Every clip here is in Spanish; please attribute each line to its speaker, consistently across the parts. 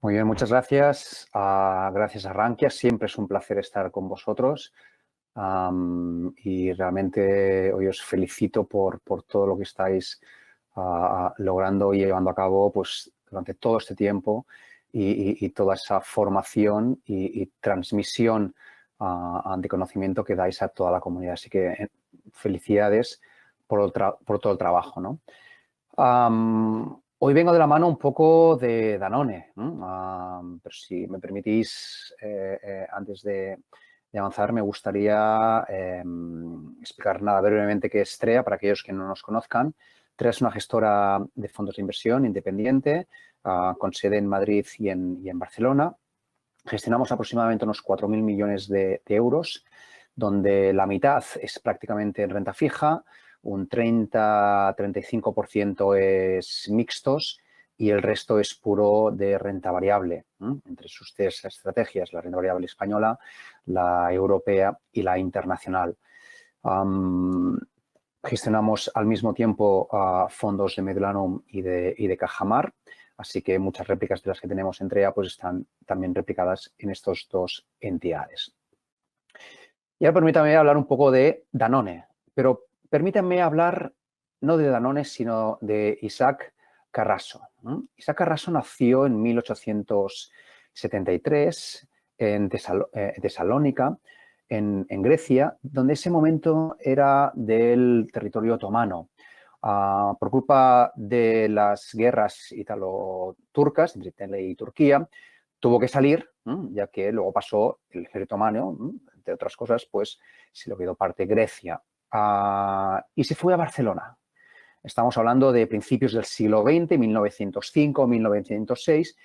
Speaker 1: Muy bien, muchas gracias. Gracias a Rankia, siempre es un placer estar con vosotros. Y realmente hoy os felicito por todo lo que estáis logrando y llevando a cabo pues, durante todo este tiempo y toda esa formación y transmisión de conocimiento que dais a toda la comunidad. Así que felicidades por todo el trabajo, ¿no? Hoy vengo de la mano un poco de Danone, ¿no? Pero si me permitís, antes de avanzar, me gustaría explicar nada brevemente qué es TREA para aquellos que no nos conozcan. TREA es una gestora de fondos de inversión independiente con sede en Madrid y en Barcelona. Gestionamos aproximadamente unos 4.000 millones de euros, donde la mitad es prácticamente en renta fija, un 30-35% es mixtos y el resto es puro de renta variable. Entre sus tres estrategias, la renta variable española, la europea y la internacional. Gestionamos al mismo tiempo fondos de Mediolanum y de Cajamar, así que muchas réplicas de las que tenemos en TREA pues están también replicadas en estas dos entidades. Y ahora permítanme hablar un poco de Danone, pero permítanme hablar no de Danone, sino de Isaac Carrasso. Isaac Carrasso nació en 1873 en Tesalónica, en Grecia, donde ese momento era del territorio otomano. Por culpa de las guerras italo-turcas entre Italia y Turquía, tuvo que salir, ya que luego pasó el ejército otomano, entre otras cosas, pues se lo quedó parte Grecia. Y se fue a Barcelona. Estamos hablando de principios del siglo XX, 1905, 1906,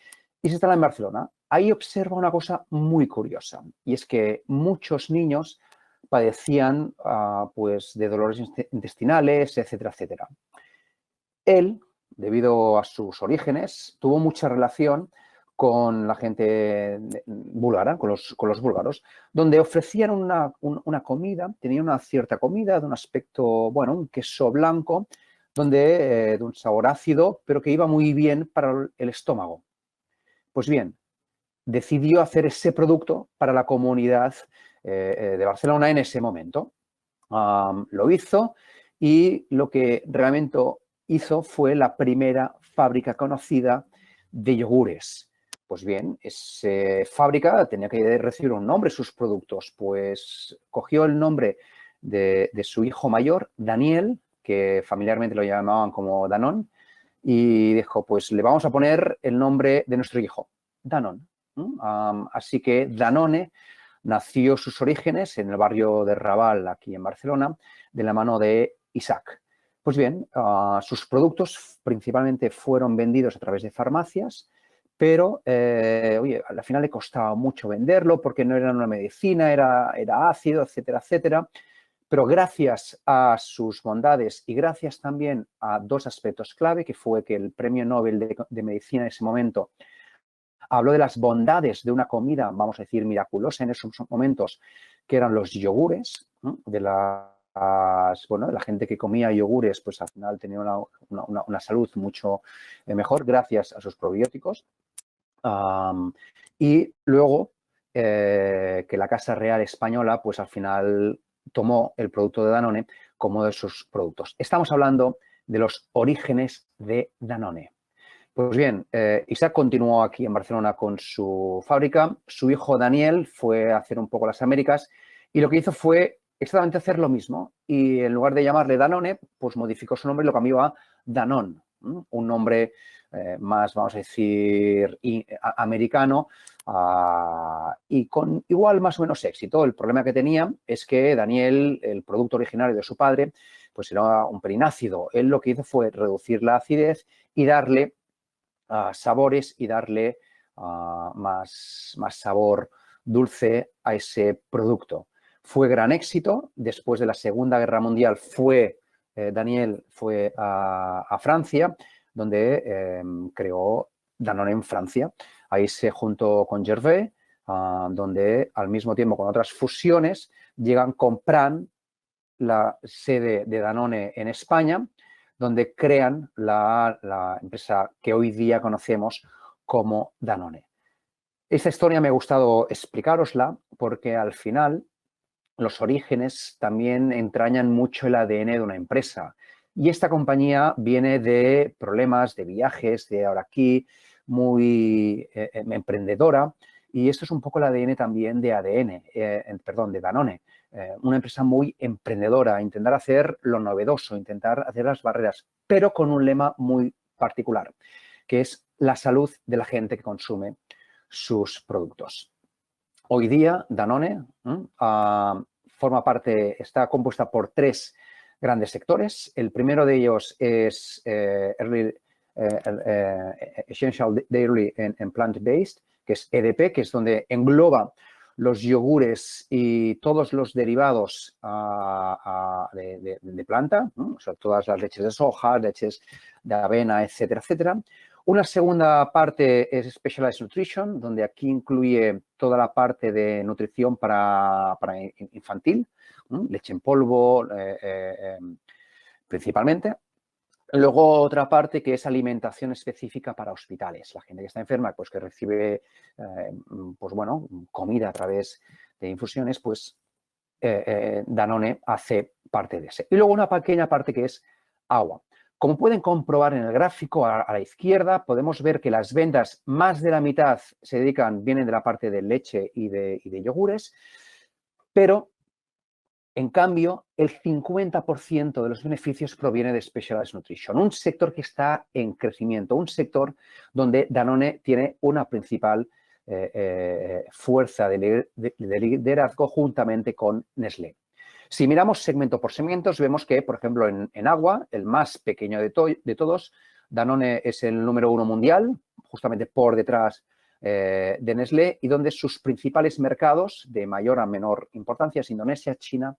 Speaker 1: y se instala en Barcelona. Ahí observa una cosa muy curiosa, y es que muchos niños padecían pues, de dolores intestinales, etcétera, etcétera. Él, debido a sus orígenes, tuvo mucha relación con la gente búlgara, con los búlgaros, donde ofrecían una comida, tenían una cierta comida de un aspecto, bueno, un queso blanco, de un sabor ácido, pero que iba muy bien para el estómago. Pues bien, decidió hacer ese producto para la comunidad de Barcelona en ese momento. Lo hizo y lo que realmente hizo fue la primera fábrica conocida de yogures. Pues bien, esa fábrica tenía que recibir un nombre, sus productos, pues cogió el nombre de su hijo mayor, Daniel, que familiarmente lo llamaban como Danone, y dijo, pues le vamos a poner el nombre de nuestro hijo, Danone. Así que Danone nació sus orígenes en el barrio de Raval, aquí en Barcelona, de la mano de Isaac. Pues bien, sus productos principalmente fueron vendidos a través de farmacias, pero oye, al final le costaba mucho venderlo porque no era una medicina, era ácido, etcétera, etcétera. Pero gracias a sus bondades y gracias también a dos aspectos clave, que fue que el premio Nobel de Medicina en ese momento habló de las bondades de una comida, vamos a decir, miraculosa en esos momentos, que eran los yogures, ¿no? De la gente que comía yogures, pues al final tenía una salud mucho mejor gracias a sus probióticos. Y luego que la Casa Real Española, pues al final tomó el producto de Danone como uno de sus productos. Estamos hablando de los orígenes de Danone. Pues bien, Isaac continuó aquí en Barcelona con su fábrica. Su hijo Daniel fue a hacer un poco las Américas y lo que hizo fue exactamente hacer lo mismo. Y en lugar de llamarle Danone, pues modificó su nombre y lo cambió a Danone, un nombre más, vamos a decir, americano y con igual más o menos éxito. El problema que tenía es que Daniel, el producto originario de su padre, pues era un pelín ácido. Él lo que hizo fue reducir la acidez y darle sabores y darle más sabor dulce a ese producto. Fue gran éxito. Después de la Segunda Guerra Mundial Daniel fue a Francia, donde creó Danone en Francia. Ahí se juntó con Gervais, donde al mismo tiempo con otras fusiones compran la sede de Danone en España, donde crean la empresa que hoy día conocemos como Danone. Esta historia me ha gustado explicárosla porque al final los orígenes también entrañan mucho el ADN de una empresa. Y esta compañía viene de problemas, de viajes, de ahora aquí, muy emprendedora. Y esto es un poco el ADN también de de Danone. Una empresa muy emprendedora, intentar hacer lo novedoso, intentar hacer las barreras, pero con un lema muy particular, que es la salud de la gente que consume sus productos. Hoy día, Danone está compuesta por 3 grandes sectores. El primero de ellos es Essential Dairy and Plant-Based, que es EDP, que es donde engloba los yogures y todos los derivados de planta, ¿no? O sea, todas las leches de soja, leches de avena, etcétera, etcétera. Una segunda parte es Specialized Nutrition, donde aquí incluye toda la parte de nutrición para infantil, leche en polvo principalmente. Luego otra parte que es alimentación específica para hospitales. La gente que está enferma, pues que recibe comida a través de infusiones, pues Danone hace parte de ese. Y luego una pequeña parte que es agua. Como pueden comprobar en el gráfico a la izquierda, podemos ver que las ventas, más de la mitad vienen de la parte de leche y de yogures, pero en cambio, el 50% de los beneficios proviene de Specialized Nutrition, un sector que está en crecimiento, un sector donde Danone tiene una principal fuerza de liderazgo juntamente con Nestlé. Si miramos segmento por segmentos, vemos que, por ejemplo, en agua, el más pequeño de todos, Danone es el número 1 mundial, justamente por detrás de Nestlé, y donde sus principales mercados de mayor a menor importancia es Indonesia, China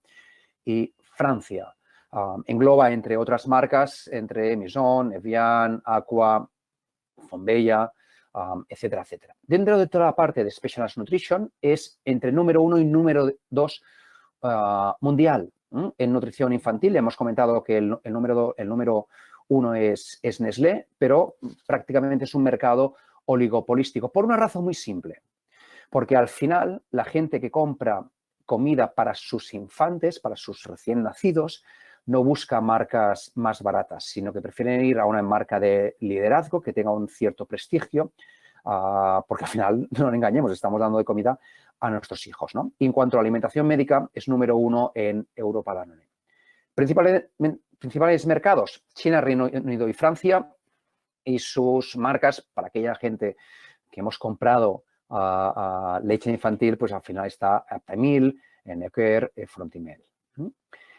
Speaker 1: y Francia. Engloba, entre otras marcas, entre Mizone, Evian, Aqua, Fonbella, etcétera, etcétera. Dentro de toda la parte de Specialized Nutrition es entre número 1 y número 2 mundial. En nutrición infantil hemos comentado que el número 1 es Nestlé, pero prácticamente es un mercado oligopolístico por una razón muy simple. Porque al final la gente que compra comida para sus infantes, para sus recién nacidos, no busca marcas más baratas, sino que prefieren ir a una marca de liderazgo que tenga un cierto prestigio, porque al final, no nos engañemos, estamos dando de comida a nuestros hijos, ¿no? Y en cuanto a la alimentación médica, es número 1 en Europa Danone. Principales mercados, China, Reino Unido y Francia, y sus marcas, para aquella gente que hemos comprado leche infantil, pues al final está Aptamil, Nequer, Frontimel.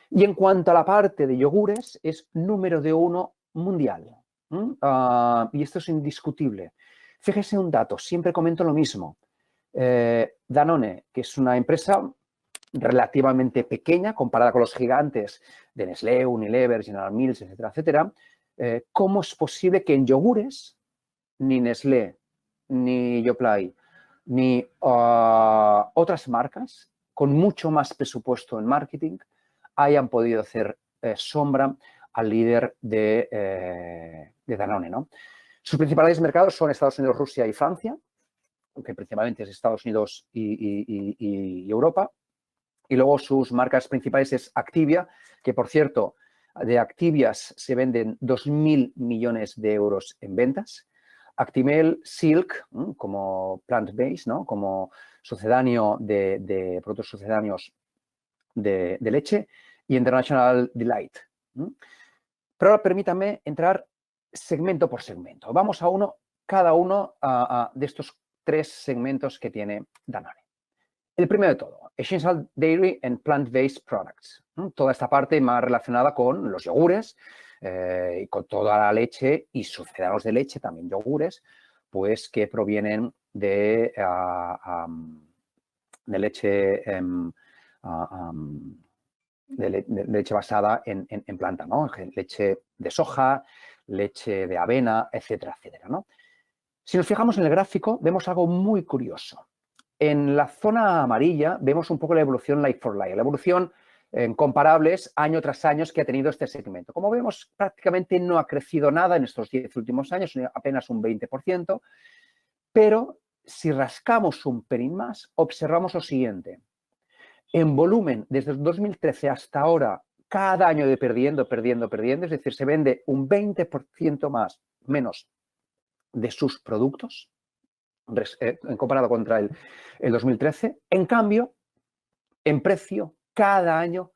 Speaker 1: Y en cuanto a la parte de yogures, es número 1 mundial. Y esto es indiscutible. Fíjese un dato, siempre comento lo mismo. Danone, que es una empresa relativamente pequeña comparada con los gigantes de Nestlé, Unilever, General Mills, etcétera, etcétera, ¿cómo es posible que en yogures ni Nestlé, ni Yoplait, ni otras marcas con mucho más presupuesto en marketing hayan podido hacer sombra al líder de Danone, ¿no? Sus principales mercados son Estados Unidos, Rusia y Francia, que principalmente es Estados Unidos y Europa. Y luego sus marcas principales es Activia, que por cierto, de Activias se venden 2.000 millones de euros en ventas. Actimel, Silk, como plant-based, ¿no? Como sucedáneo de productos sucedáneos de leche, y International Delight. Pero ahora permítanme entrar segmento por segmento. Vamos a cada uno de estos 3 segmentos que tiene Danone. El primero de todo, Essential Dairy and Plant-Based Products. Toda esta parte más relacionada con los yogures y con toda la leche y sucedáneos de leche, también yogures, pues que provienen de leche leche basada en planta, ¿no? Leche de soja, leche de avena, etcétera, etcétera, ¿no? Si nos fijamos en el gráfico, vemos algo muy curioso. En la zona amarilla vemos un poco la evolución like for like, la evolución en comparables año tras año que ha tenido este segmento. Como vemos, prácticamente no ha crecido nada en estos 10 últimos años, apenas un 20%, pero si rascamos un pelín más, observamos lo siguiente. En volumen, desde el 2013 hasta ahora, cada año de perdiendo, es decir, se vende un 20% menos de sus productos comparado contra el 2013. En cambio, en precio, cada año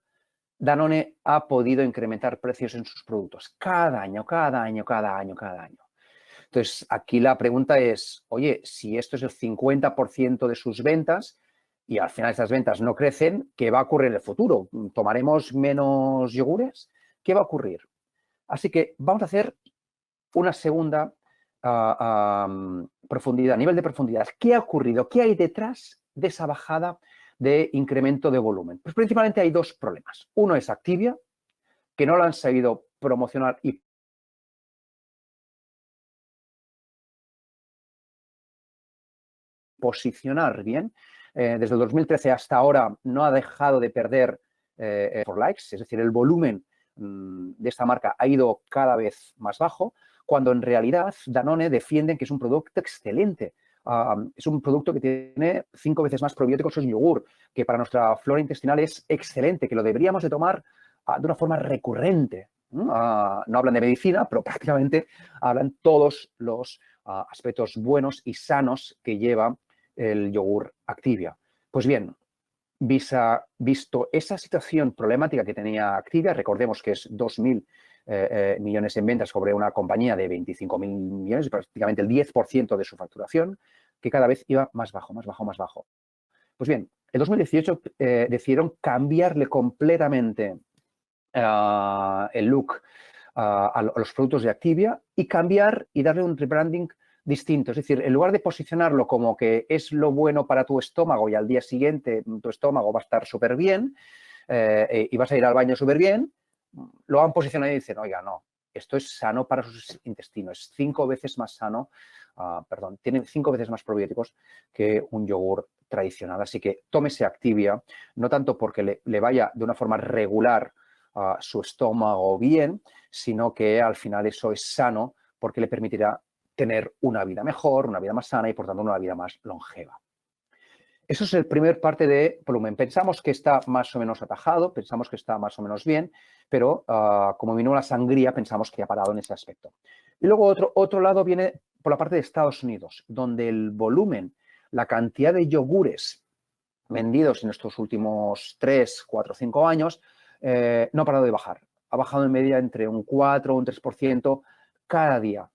Speaker 1: Danone ha podido incrementar precios en sus productos. Cada año. Entonces, aquí la pregunta es, oye, si esto es el 50% de sus ventas y al final estas ventas no crecen, ¿qué va a ocurrir en el futuro? ¿Tomaremos menos yogures? ¿Qué va a ocurrir? Así que vamos a hacer una segunda profundidad, nivel de profundidad. ¿Qué ha ocurrido? ¿Qué hay detrás de esa bajada de incremento de volumen? Pues principalmente hay dos problemas. Uno es Activia, que no lo han sabido promocionar y posicionar bien. Desde el 2013 hasta ahora no ha dejado de perder por likes, es decir, el volumen de esta marca ha ido cada vez más bajo, cuando en realidad Danone defienden que es un producto excelente. Es un producto que tiene 5 veces más probióticos que un yogur, que para nuestra flora intestinal es excelente, que lo deberíamos de tomar de una forma recurrente. No hablan de medicina, pero prácticamente hablan todos los aspectos buenos y sanos que lleva el yogur Activia. Pues bien, visto esa situación problemática que tenía Activia, recordemos que es 2.000 millones en ventas sobre una compañía de 25.000 millones, prácticamente el 10% de su facturación, que cada vez iba más bajo. Pues bien, en 2018 decidieron cambiarle completamente el look a los productos de Activia y darle un rebranding distinto. Es decir, en lugar de posicionarlo como que es lo bueno para tu estómago y al día siguiente tu estómago va a estar súper bien y vas a ir al baño súper bien, lo han posicionado y dicen, oiga, no, esto es sano para sus intestinos, es 5 veces más sano, tiene 5 veces más probióticos que un yogur tradicional. Así que tómese Activia, no tanto porque le vaya de una forma regular su estómago bien, sino que al final eso es sano porque le permitirá tener una vida mejor, una vida más sana y por tanto una vida más longeva. Eso es el primer parte de volumen. Pensamos que está más o menos atajado, pensamos que está más o menos bien, pero como vino la sangría pensamos que ha parado en ese aspecto. Y luego otro lado viene por la parte de Estados Unidos, donde el volumen, la cantidad de yogures vendidos en estos últimos 3, 4, 5 años no ha parado de bajar. Ha bajado en media entre un 4 o un 3% cada año.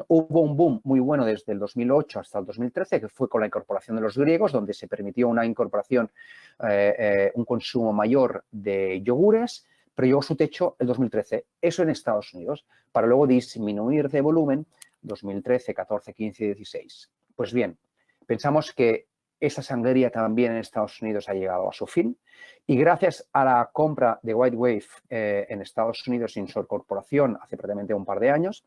Speaker 1: Hubo un boom muy bueno desde el 2008 hasta el 2013, que fue con la incorporación de los griegos, donde se permitió una incorporación, un consumo mayor de yogures, pero llegó a su techo el 2013. Eso en Estados Unidos, para luego disminuir de volumen 2013, 14, 15 y 16. Pues bien, pensamos que esa sangría también en Estados Unidos ha llegado a su fin y gracias a la compra de White Wave en Estados Unidos sin su incorporación hace prácticamente un par de años,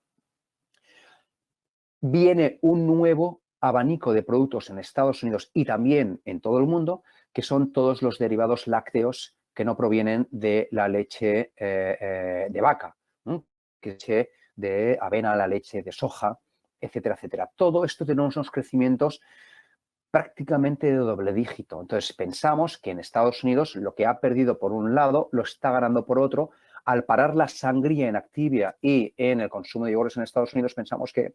Speaker 1: viene un nuevo abanico de productos en Estados Unidos y también en todo el mundo, que son todos los derivados lácteos que no provienen de la leche de vaca, que leche de avena, la leche de soja, etcétera, etcétera. Todo esto tenemos unos crecimientos prácticamente de doble dígito. Entonces, pensamos que en Estados Unidos lo que ha perdido por un lado lo está ganando por otro. Al parar la sangría en Activia y en el consumo de yogures en Estados Unidos, pensamos que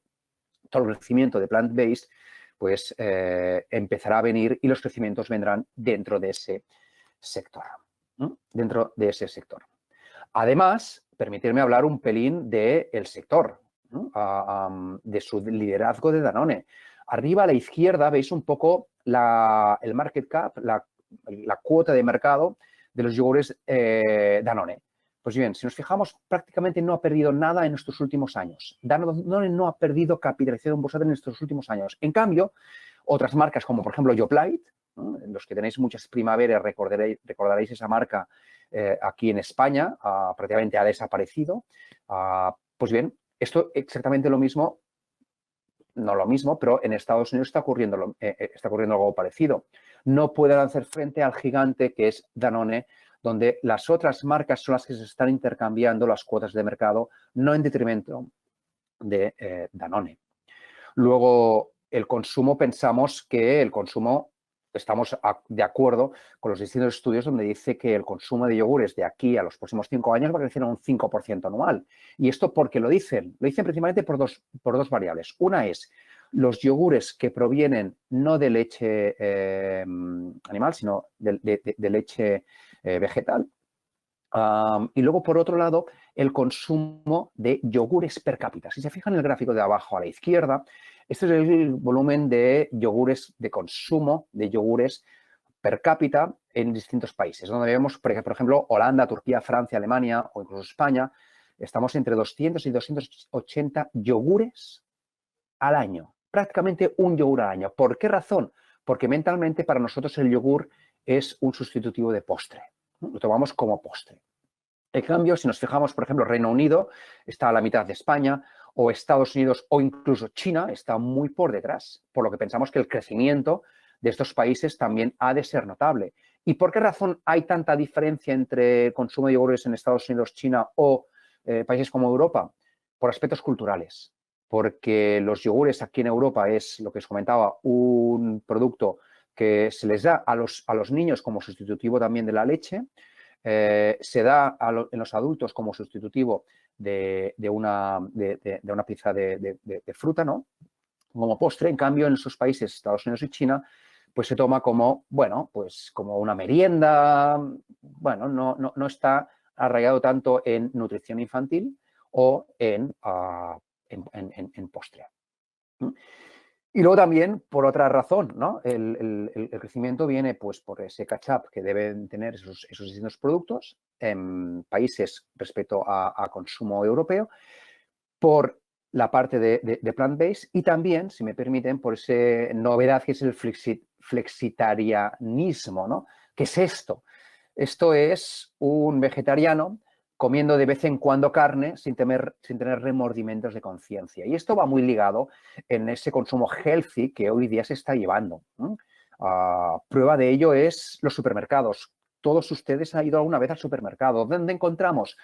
Speaker 1: todo el crecimiento de plant-based pues empezará a venir y los crecimientos vendrán dentro de ese sector. Además, permitirme hablar un pelín del sector, de su liderazgo de Danone. Arriba a la izquierda veis un poco el market cap, la cuota de mercado de los yogures Danone. Pues bien, si nos fijamos, prácticamente no ha perdido nada en estos últimos años. Danone no ha perdido capitalización bursátil en estos últimos años. En cambio, otras marcas como, por ejemplo, Yoplait, los que tenéis muchas primaveras recordaréis esa marca aquí en España, prácticamente ha desaparecido. Pues bien, esto exactamente lo mismo, no lo mismo, pero en Estados Unidos está ocurriendo algo parecido. No pueden hacer frente al gigante que es Danone, donde las otras marcas son las que se están intercambiando las cuotas de mercado, no en detrimento de Danone. Luego, el consumo, pensamos que el consumo, estamos de acuerdo con los distintos estudios donde dice que el consumo de yogures de aquí a los próximos 5 años va a crecer a un 5% anual. ¿Y esto por qué lo dicen? Lo dicen principalmente por dos variables. Una es los yogures que provienen no de leche animal, sino de leche vegetal. Y luego, por otro lado, el consumo de yogures per cápita. Si se fijan en el gráfico de abajo a la izquierda, este es el volumen de yogures, de consumo de yogures per cápita en distintos países, donde vemos, por ejemplo, Holanda, Turquía, Francia, Alemania o incluso España, estamos entre 200 y 280 yogures al año, prácticamente un yogur al año. ¿Por qué razón? Porque mentalmente para nosotros el yogur es un sustitutivo de postre, ¿no? Lo tomamos como postre. En cambio, si nos fijamos, por ejemplo, Reino Unido está a la mitad de España, o Estados Unidos o incluso China está muy por detrás, por lo que pensamos que el crecimiento de estos países también ha de ser notable. ¿Y por qué razón hay tanta diferencia entre consumo de yogures en Estados Unidos, China o países como Europa? Por aspectos culturales, porque los yogures aquí en Europa es, lo que os comentaba, un producto que se les da a los niños como sustitutivo también de la leche. Se da en los adultos como sustitutivo de una pieza de fruta, ¿no? Como postre. En cambio, en sus países, Estados Unidos y China, pues se toma como, bueno, pues como una merienda. Bueno, no está arraigado tanto en nutrición infantil o en postre. Y luego también, por otra razón, ¿no? El crecimiento viene pues, por ese catch-up que deben tener esos distintos productos en países respecto a consumo europeo, por la parte de plant-based y también, si me permiten, por esa novedad que es el flexitarianismo, ¿no? ¿Qué es esto? Esto es un vegetariano comiendo de vez en cuando carne sin tener remordimientos de conciencia. Y esto va muy ligado en ese consumo healthy que hoy día se está llevando. Prueba de ello es los supermercados. Todos ustedes han ido alguna vez al supermercado. ¿Dónde encontramos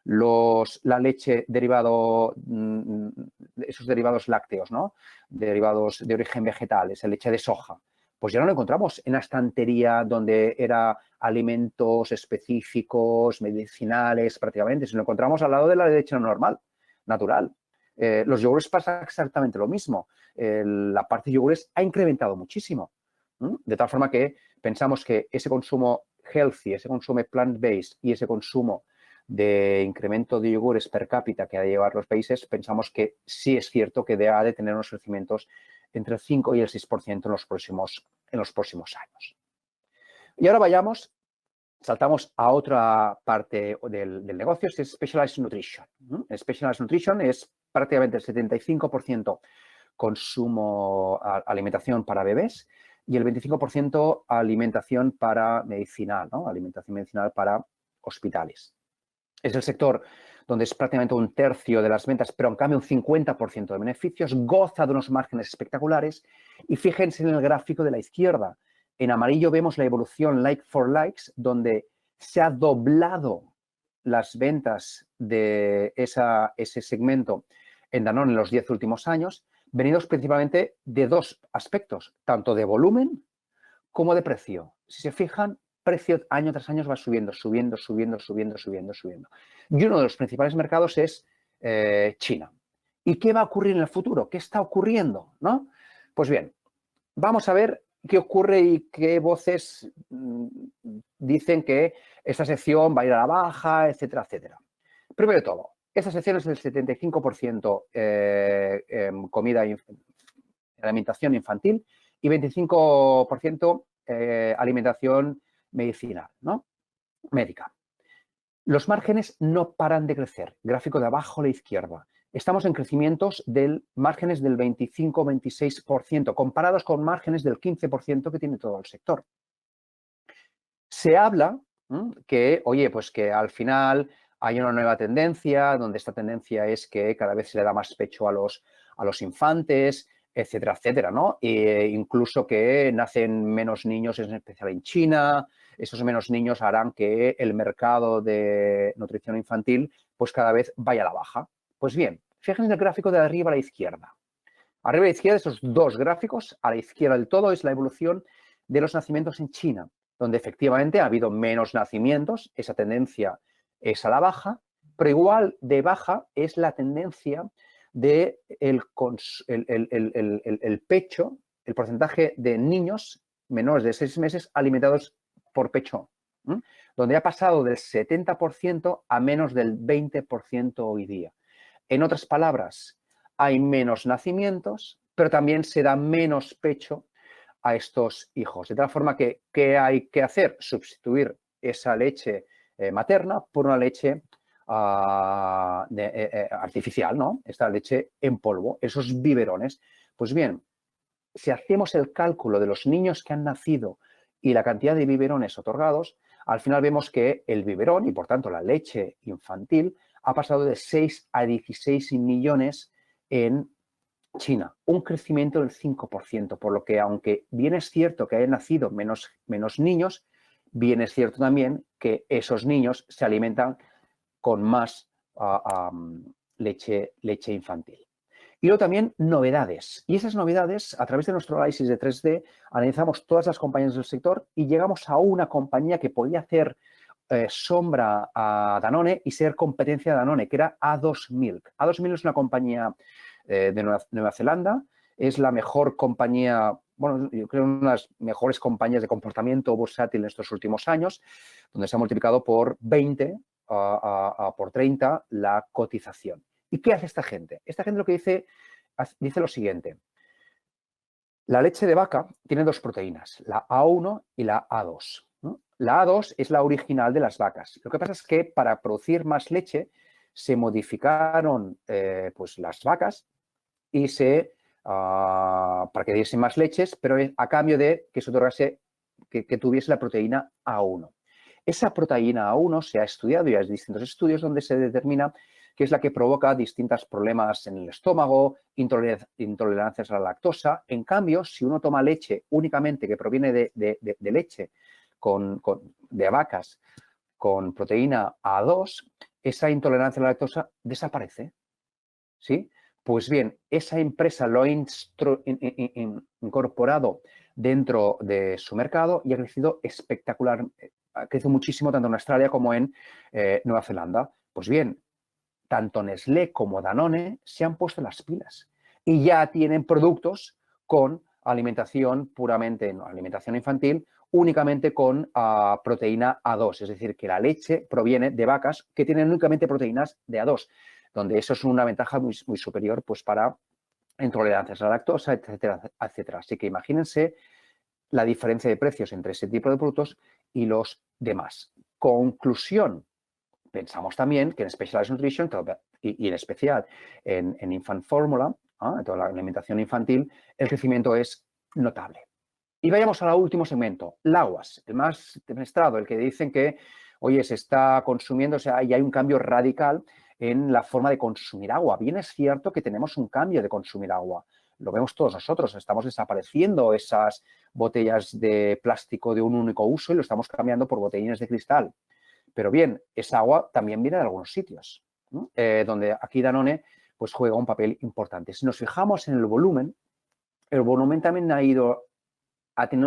Speaker 1: la leche derivado, esos derivados lácteos, ¿no? Derivados de origen vegetal, esa leche de soja? Pues ya no lo encontramos en la estantería donde era alimentos específicos, medicinales, prácticamente. Se lo encontramos al lado de la leche normal, natural. Los yogures pasa exactamente lo mismo. La parte de yogures ha incrementado muchísimo. De tal forma que pensamos que ese consumo healthy, ese consumo plant-based y ese consumo de incremento de yogures per cápita que ha de llevar los países, pensamos que sí es cierto que ha de tener unos crecimientos entre el 5 y el 6% en los próximos años. Y ahora saltamos a otra parte del negocio, que es Specialized Nutrition. Specialized Nutrition es prácticamente el 75% consumo, alimentación para bebés y el 25% alimentación para medicinal, ¿no? Alimentación medicinal para hospitales. Es el sector donde es prácticamente un tercio de las ventas, pero en cambio un 50% de beneficios, goza de unos márgenes espectaculares. Y fíjense en el gráfico de la izquierda. En amarillo vemos la evolución like for likes, donde se ha doblado las ventas de ese segmento en Danone en los 10 últimos años, venidos principalmente de dos aspectos, tanto de volumen como de precio. Si se fijan, precio año tras año va subiendo. Y uno de los principales mercados es China. ¿Y qué va a ocurrir en el futuro? ¿Qué está ocurriendo? ¿No? Pues bien, vamos a ver qué ocurre y qué voces dicen que esta sección va a ir a la baja, etcétera, etcétera. Primero de todo, esta sección es del 75% comida, alimentación infantil y 25% alimentación medicinal, ¿no? Médica. Los márgenes no paran de crecer. Gráfico de abajo a la izquierda. Estamos en crecimientos márgenes del 25-26%, comparados con márgenes del 15% que tiene todo el sector. Se habla que, oye, pues que al final hay una nueva tendencia, donde esta tendencia es que cada vez se le da más pecho a los infantes, etcétera, etcétera, ¿no? Incluso que nacen menos niños, en especial en China. Esos menos niños harán que el mercado de nutrición infantil pues cada vez vaya a la baja. Pues bien, fíjense en el gráfico de arriba a la izquierda. Arriba a la izquierda, esos dos gráficos, a la izquierda del todo es la evolución de los nacimientos en China, donde efectivamente ha habido menos nacimientos, esa tendencia es a la baja, pero igual de baja es la tendencia de el pecho, el porcentaje de niños menores de 6 meses alimentados por pecho, donde ha pasado del 70% a menos del 20% hoy día. En otras palabras, hay menos nacimientos, pero también se da menos pecho a estos hijos. De tal forma que, ¿qué hay que hacer? Sustituir esa leche materna por una leche artificial, ¿no? Esta leche en polvo, esos biberones. Pues bien, si hacemos el cálculo de los niños que han nacido y la cantidad de biberones otorgados, al final vemos que el biberón y, por tanto, la leche infantil ha pasado de 6 a 16 millones en China, un crecimiento del 5%, por lo que aunque bien es cierto que hayan nacido menos niños, bien es cierto también que esos niños se alimentan con más leche infantil. Y luego también novedades. Y esas novedades, a través de nuestro análisis de 3D, analizamos todas las compañías del sector y llegamos a una compañía que podía hacer sombra a Danone y ser competencia de Danone, que era A2 Milk. A2 Milk es una compañía de Nueva Zelanda, es la mejor compañía, bueno, yo creo una de las mejores compañías de comportamiento bursátil en estos últimos años, donde se ha multiplicado por 20, por 30 la cotización. ¿Y qué hace esta gente? Esta gente lo que dice lo siguiente. La leche de vaca tiene dos proteínas, la A1 y la A2. ¿No? La A2 es la original de las vacas. Lo que pasa es que para producir más leche se modificaron pues las vacas y para que diese más leches, pero a cambio de que se otorgase, que tuviese la proteína A1. Esa proteína A1 se ha estudiado y hay distintos estudios donde se determina que es la que provoca distintos problemas en el estómago, intolerancias a la lactosa. En cambio, si uno toma leche únicamente que proviene de leche de vacas con proteína A2, esa intolerancia a la lactosa desaparece. ¿Sí? Pues bien, esa empresa lo ha incorporado dentro de su mercado y ha crecido espectacular, ha crecido muchísimo tanto en Australia como en Nueva Zelanda. Pues bien, tanto Nestlé como Danone se han puesto las pilas y ya tienen productos con alimentación puramente, no, alimentación infantil, únicamente con proteína A2, es decir, que la leche proviene de vacas que tienen únicamente proteínas de A2, donde eso es una ventaja muy, muy superior pues, para intolerancias a la lactosa, etcétera, etcétera. Así que imagínense la diferencia de precios entre ese tipo de productos y los demás. Conclusión. Pensamos también que en Specialized Nutrition y en especial en Infant Formula, en toda la alimentación infantil, el crecimiento es notable. Y vayamos al último segmento, Laguas, el más demostrado, el que dicen que, oye, se está consumiendo, o sea, y hay un cambio radical en la forma de consumir agua. Bien es cierto que tenemos un cambio de consumir agua. Lo vemos todos nosotros, estamos desapareciendo esas botellas de plástico de un único uso y lo estamos cambiando por botellines de cristal. Pero bien, esa agua también viene de algunos sitios, ¿no? Donde aquí Danone pues, juega un papel importante. Si nos fijamos en el volumen también ha tenido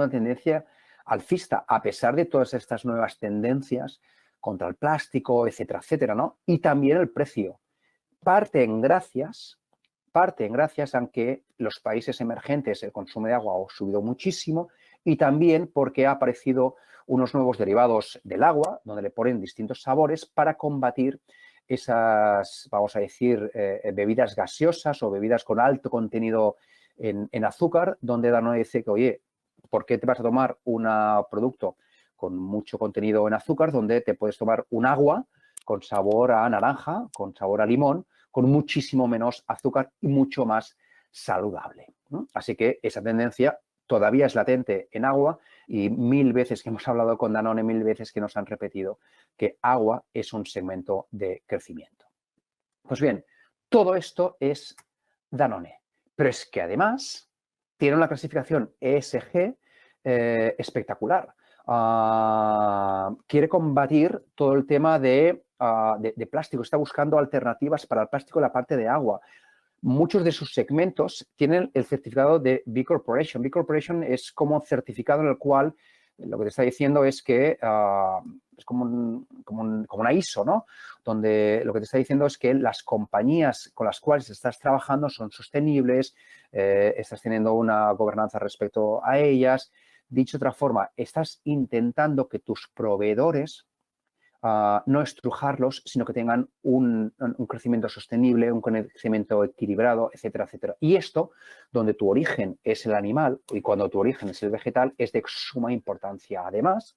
Speaker 1: una tendencia alcista, a pesar de todas estas nuevas tendencias contra el plástico, etcétera, etcétera, ¿no? Y también el precio. Parte en gracias a que los países emergentes el consumo de agua ha subido muchísimo y también porque ha aparecido unos nuevos derivados del agua, donde le ponen distintos sabores para combatir esas, vamos a decir, bebidas gaseosas o bebidas con alto contenido en azúcar, donde Danone dice que, oye, ¿por qué te vas a tomar un producto con mucho contenido en azúcar donde te puedes tomar un agua con sabor a naranja, con sabor a limón, con muchísimo menos azúcar y mucho más saludable, ¿no? Así que esa tendencia todavía es latente en agua y 1000 veces que hemos hablado con Danone, 1000 veces que nos han repetido que agua es un segmento de crecimiento. Pues bien, todo esto es Danone, pero es que además tiene una clasificación ESG espectacular. Quiere combatir todo el tema de plástico, está buscando alternativas para el plástico en la parte de agua. muchos de sus segmentos tienen el certificado de B Corporation. B Corporation es como un certificado en el cual lo que te está diciendo es que es como una ISO, ¿no? Donde lo que te está diciendo es que las compañías con las cuales estás trabajando son sostenibles, estás teniendo una gobernanza respecto a ellas. Dicho de otra forma, estás intentando que tus proveedores no estrujarlos, sino que tengan un crecimiento sostenible, un crecimiento equilibrado, etcétera, etcétera. Y esto, donde tu origen es el animal y cuando tu origen es el vegetal, es de suma importancia. Además,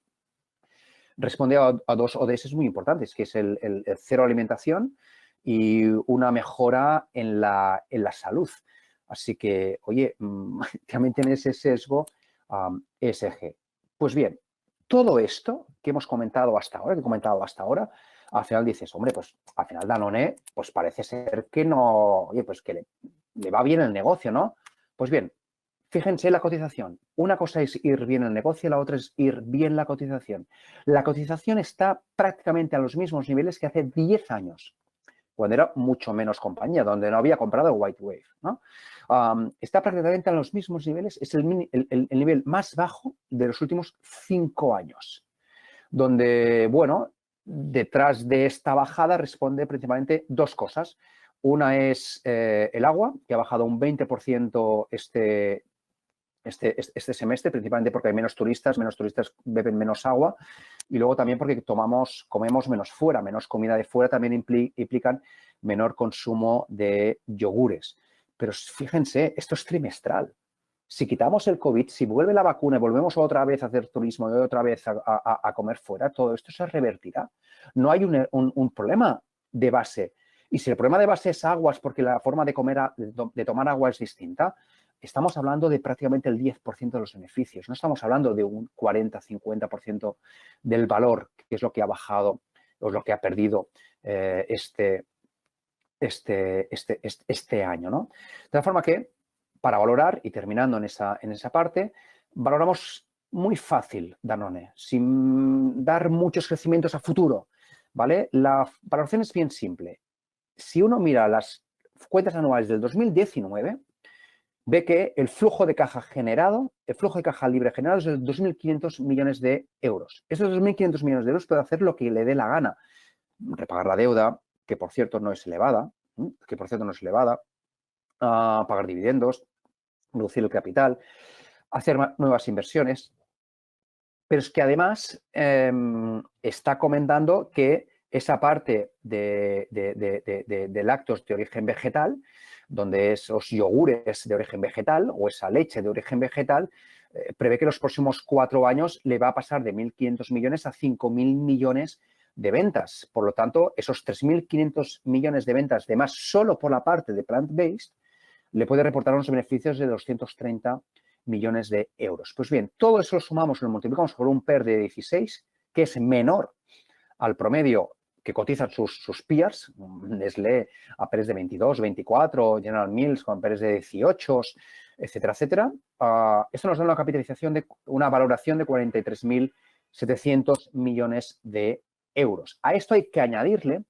Speaker 1: responde a dos ODS muy importantes, que es el cero alimentación y una mejora en la salud. Así que, oye, también tiene ese sesgo ESG. Pues bien, todo esto que hemos comentado hasta ahora, al final dices, hombre, pues al final Danone, pues parece ser que no, oye, pues que le va bien el negocio, ¿no? Pues bien, fíjense la cotización. Una cosa es ir bien el negocio, la otra es ir bien la cotización. La cotización está prácticamente a los mismos niveles que hace 10 años, cuando era mucho menos compañía, donde no había comprado White Wave, ¿no? Está prácticamente a los mismos niveles, es el nivel más bajo de los últimos 5 años, donde, bueno, detrás de esta bajada responde principalmente dos cosas. Una es el agua, que ha bajado un 20% este semestre, principalmente porque hay menos turistas beben menos agua y luego también porque comemos menos fuera, menos comida de fuera también implican menor consumo de yogures. Pero fíjense, esto es trimestral. Si quitamos el COVID, si vuelve la vacuna y volvemos otra vez a hacer turismo y otra vez a comer fuera, todo esto se revertirá. No hay un problema de base. Y si el problema de base es agua, es porque la forma de tomar agua es distinta, estamos hablando de prácticamente el 10% de los beneficios. No estamos hablando de un 40-50% del valor, que es lo que ha bajado o lo que ha perdido este año, ¿no? De tal forma que, para valorar, y terminando en esa parte, valoramos muy fácil Danone, sin dar muchos crecimientos a futuro, ¿vale? La valoración es bien simple. Si uno mira las cuentas anuales del 2019, ve que el flujo de caja libre generado es de 2.500 millones de euros. Esos 2.500 millones de euros puede hacer lo que le dé la gana. Repagar la deuda, que por cierto no es elevada, pagar dividendos, reducir el capital, hacer nuevas inversiones. Pero es que además está comentando que esa parte de lácteos de origen vegetal, donde esos yogures de origen vegetal o esa leche de origen vegetal, prevé que los próximos 4 años le va a pasar de 1.500 millones a 5.000 millones de ventas. Por lo tanto, esos 3.500 millones de ventas de más solo por la parte de plant-based le puede reportar unos beneficios de 230 millones de euros. Pues bien, todo eso lo sumamos y lo multiplicamos por un PER de 16, que es menor al promedio que cotizan sus peers, Nestlé a PERs de 22, 24, General Mills con PERs de 18, etcétera, etcétera. Esto nos da una capitalización una valoración de 43.700 millones de euros. A esto hay que añadirle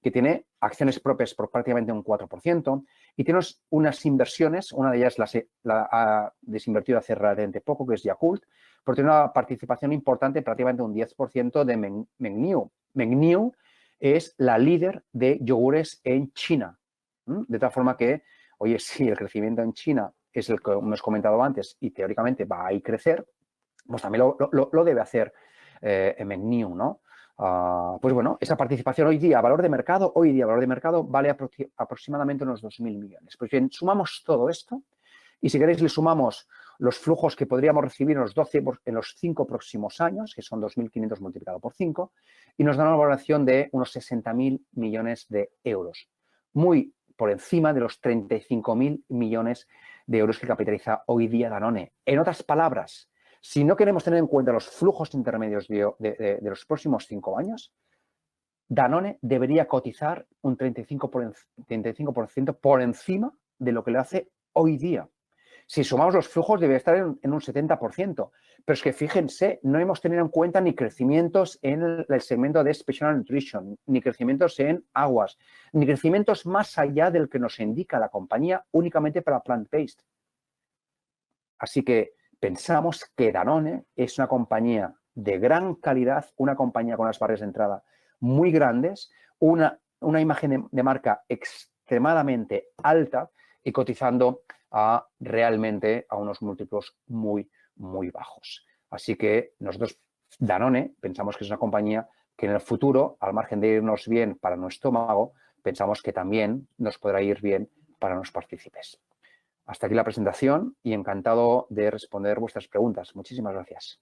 Speaker 1: que tiene acciones propias por prácticamente un 4% y tiene unas inversiones, una de ellas la ha desinvertido hace relativamente poco, que es Yakult, pero tiene una participación importante, prácticamente un 10% de Mengniu. Mengniu es la líder de yogures en China. De tal forma que, oye, si el crecimiento en China es el que hemos comentado antes y teóricamente va a ir crecer, pues también lo debe hacer Mengniu, ¿no? Pues bueno, esa participación hoy día, valor de mercado vale aproximadamente unos 2.000 millones. Pues bien, sumamos todo esto y si queréis le sumamos los flujos que podríamos recibir en los 5 próximos años, que son 2.500 multiplicado por 5, y nos da una valoración de unos 60.000 millones de euros. Muy por encima de los 35.000 millones de euros que capitaliza hoy día Danone. En otras palabras, si no queremos tener en cuenta los flujos intermedios de los próximos 5 años, Danone debería cotizar un 35% por encima de lo que le hace hoy día. Si sumamos los flujos debe estar en un 70%. Pero es que fíjense, no hemos tenido en cuenta ni crecimientos en el segmento de Special Nutrition, ni crecimientos en aguas, ni crecimientos más allá del que nos indica la compañía únicamente para plant-based. Así que pensamos que Danone es una compañía de gran calidad, una compañía con las barreras de entrada muy grandes, una imagen de marca extremadamente alta y cotizando realmente a unos múltiplos muy, muy bajos. Así que nosotros, Danone, pensamos que es una compañía que en el futuro, al margen de irnos bien para nuestro estómago, pensamos que también nos podrá ir bien para los partícipes. Hasta aquí la presentación y encantado de responder vuestras preguntas. Muchísimas gracias.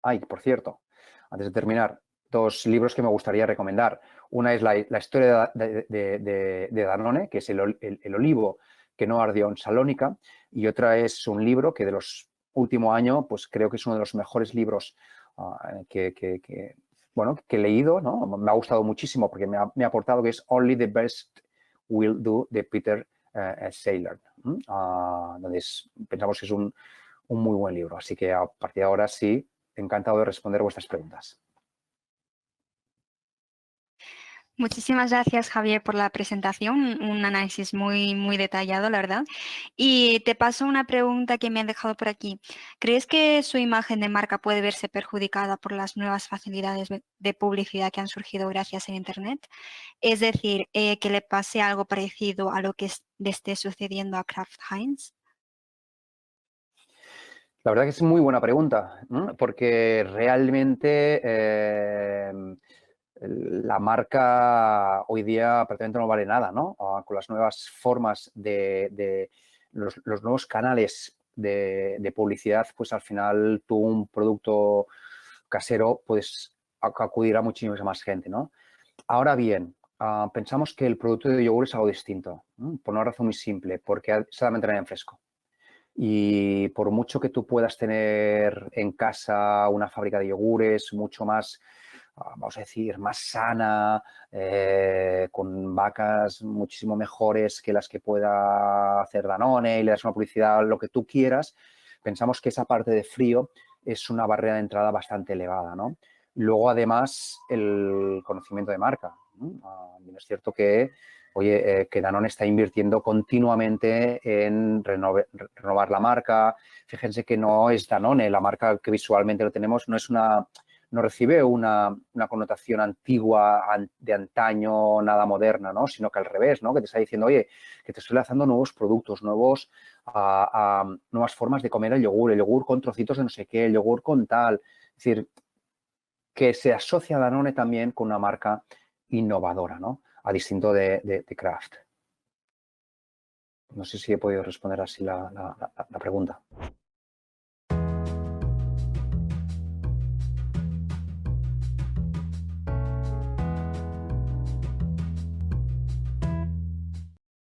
Speaker 1: Ay, por cierto, antes de terminar, 2 libros que me gustaría recomendar. Una es la historia de Danone, que es el olivo que no ardió en Salónica, y otra es un libro que de los últimos años, pues creo que es uno de los mejores libros que he leído, ¿no? Me ha gustado muchísimo porque me ha aportado, que es Only the Best Will Do, de Peter Saylor, donde pensamos que es un muy buen libro. Así que a partir de ahora sí, encantado de responder vuestras preguntas.
Speaker 2: Muchísimas gracias, Javier, por la presentación, un análisis muy, muy detallado, la verdad. Y te paso una pregunta que me han dejado por aquí. ¿Crees que su imagen de marca puede verse perjudicada por las nuevas facilidades de publicidad que han surgido gracias a Internet? Es decir, que le pase algo parecido a lo que le esté sucediendo a Kraft Heinz.
Speaker 1: La verdad que es muy buena pregunta, ¿no? Porque realmente la marca hoy día prácticamente no vale nada, ¿no? Con las nuevas formas de los nuevos canales de publicidad, pues al final tú un producto casero puedes acudir a muchísima más gente, ¿no? Ahora bien, pensamos que el producto de yogur es algo distinto, ¿no? Por una razón muy simple, porque se da de mantener en fresco. Y por mucho que tú puedas tener en casa una fábrica de yogures mucho más, vamos a decir, más sana, con vacas muchísimo mejores que las que pueda hacer Danone y le das una publicidad, lo que tú quieras, pensamos que esa parte de frío es una barrera de entrada bastante elevada, ¿no? Luego, además, el conocimiento de marca, ¿no? Es cierto que oye, que Danone está invirtiendo continuamente en renovar la marca. Fíjense que no es Danone, la marca que visualmente lo tenemos no recibe una connotación antigua, de antaño, nada moderna, ¿no? Sino que al revés, ¿no? Que te está diciendo, oye, que te estoy lanzando nuevos productos, nuevas formas de comer el yogur con trocitos de no sé qué, el yogur con tal. Es decir, que se asocia a Danone también con una marca innovadora, ¿no? A distinto de Kraft. No sé si he podido responder así la pregunta.